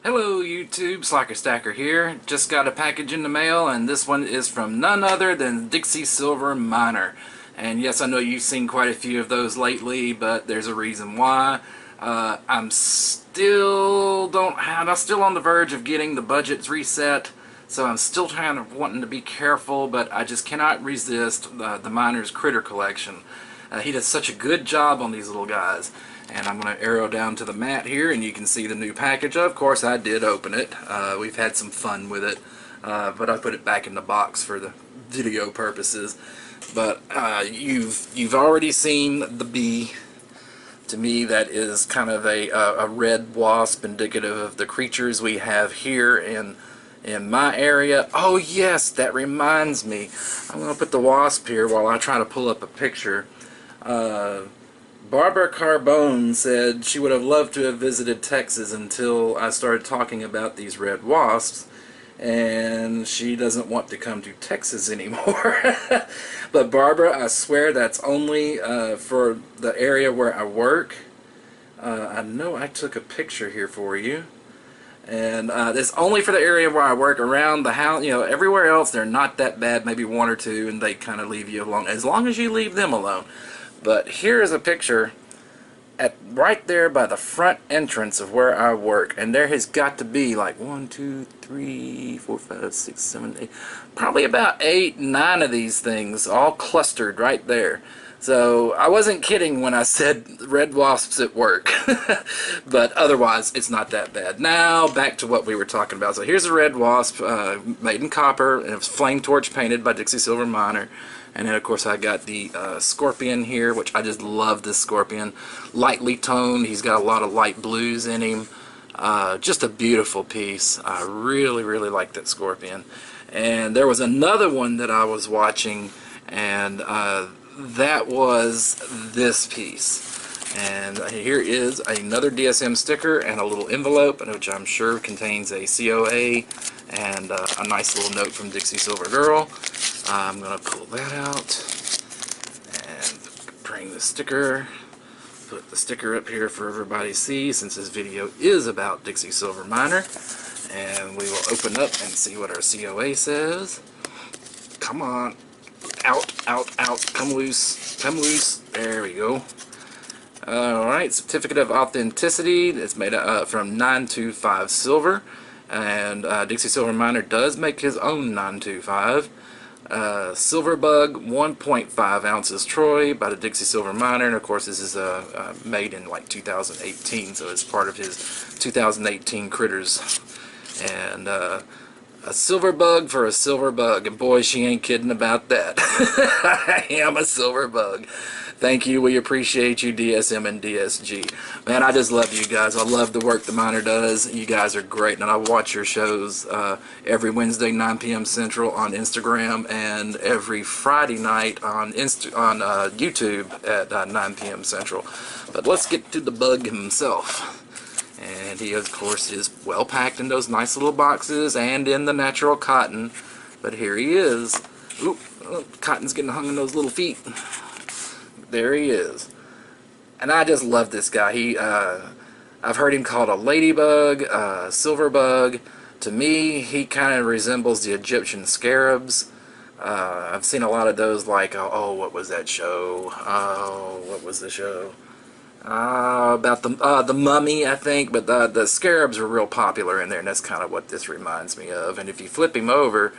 Hello YouTube, Slacker Stacker here. Just got a package in the mail, and this one is from none other than Dixiesilverminer. And yes, I know you've seen quite a few of those lately, but there's a reason why. I'm still on the verge of getting the budgets reset, so I'm still kind of wanting to be careful, but I just cannot resist the Miner's Critter Collection. He does such a good job on these little guys. And I'm going to arrow down to the mat here, and you can see the new package. Of course, I did open it. We've had some fun with it, but I put it back in the box for the video purposes. But you've already seen the bee. To me, that is kind of a red wasp, indicative of the creatures we have here in my area. Oh yes, that reminds me. I'm going to put the wasp here while I try to pull up a picture. Barbara Carbone said she would have loved to have visited Texas until I started talking about these red wasps, and she doesn't want to come to Texas anymore. But Barbara, I swear that's only for the area where I work. I know I took a picture here for you, and it's only for the area where I work. Around the house, you know, everywhere else they're not that bad, maybe one or two, and they kind of leave you alone, as long as you leave them alone. But here is a picture right there by the front entrance of where I work, and there has got to be like 1, 2, 3, 4, 5, 6, 7, 8, probably about 8, 9 of these things all clustered right there. So I wasn't kidding when I said red wasps at work. But otherwise it's not that bad. Now back to what we were talking about. So here's a red wasp made in copper, and it was flame torch painted by Dixiesilverminer. And then of course I got the scorpion here, which I just love this scorpion. Lightly toned, he's got a lot of light blues in him. Just a beautiful piece. I really, really like that scorpion. And there was another one that I was watching, and that was this piece. And here is another DSM sticker and a little envelope, which I'm sure contains a COA and a nice little note from Dixie Silver Girl. I'm going to pull that out and bring the sticker, put the sticker up here for everybody to see, since this video is about Dixiesilverminer. And we will open up and see what our COA says. Come on. Out, out, out. Come loose. Come loose. There we go. Alright, certificate of authenticity. It's made from 925 silver. And Dixiesilverminer does make his own 925. Silver Bug, 1.5 ounces Troy by the Dixiesilverminer, and of course this is made in like 2018, so it's part of his 2018 critters. And a silver bug for a silver bug, and boy, she ain't kidding about that. I am a silver bug. Thank you, we appreciate you, DSM and DSG. Man, I just love you guys. I love the work the Miner does. You guys are great, and I watch your shows every Wednesday, 9 p.m. Central on Instagram, and every Friday night on YouTube at 9 p.m. Central. But let's get to the bug himself. And he, of course, is well packed in those nice little boxes and in the natural cotton. But here he is. Oop, cotton's getting hung in those little feet. There he is. And I just love this guy. I've heard him called a ladybug, silver bug. To me, he kind of resembles the Egyptian scarabs. I've seen a lot of those, like, oh, what was that show? Oh, what was the show? About the mummy, I think. But the scarabs are real popular in there, and that's kind of what this reminds me of. And if you flip him over,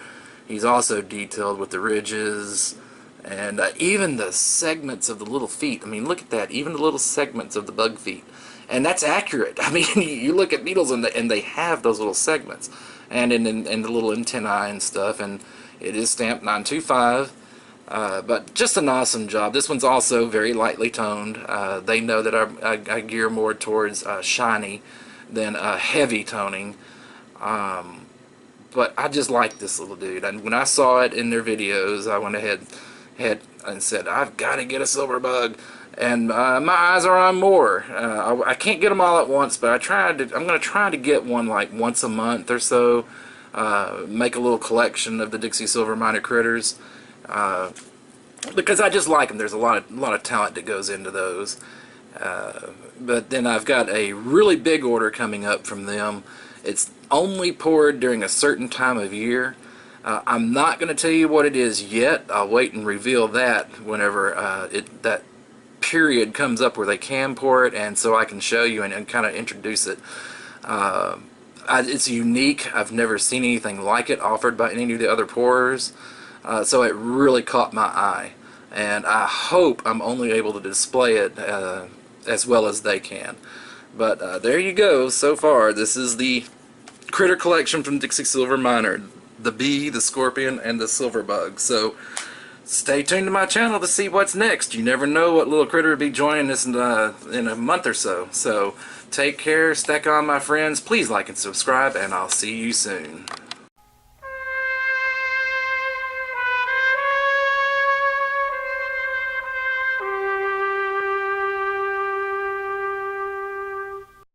he's also detailed with the ridges. And even the segments of the little feet. I mean, look at that. Even the little segments of the bug feet. And that's accurate. I mean, you look at beetles and they have those little segments. And in the little antennae and stuff. And it is stamped 925. But just an awesome job. This one's also very lightly toned. They know that I gear more towards shiny than heavy toning. But I just like this little dude. And when I saw it in their videos, I went ahead and said, I've got to get a silver bug, and my eyes are on more. I can't get them all at once, but I'm going to try to get one like once a month or so. Make a little collection of the Dixiesilverminer critters, because I just like them. There's a lot of talent that goes into those. But then I've got a really big order coming up from them. It's only poured during a certain time of year. I'm not going to tell you what it is yet. I'll wait and reveal that whenever that period comes up where they can pour it, and so I can show you and kind of introduce it. It's unique. I've never seen anything like it offered by any of the other pourers, so it really caught my eye, and I hope I'm only able to display it as well as they can. But there you go. So far, this is the critter collection from Dixiesilverminer: the bee, the scorpion, and the silver bug. So stay tuned to my channel to see what's next. You never know what little critter will be joining us in a month or so. So take care, stack on, my friends. Please like and subscribe, and I'll see you soon.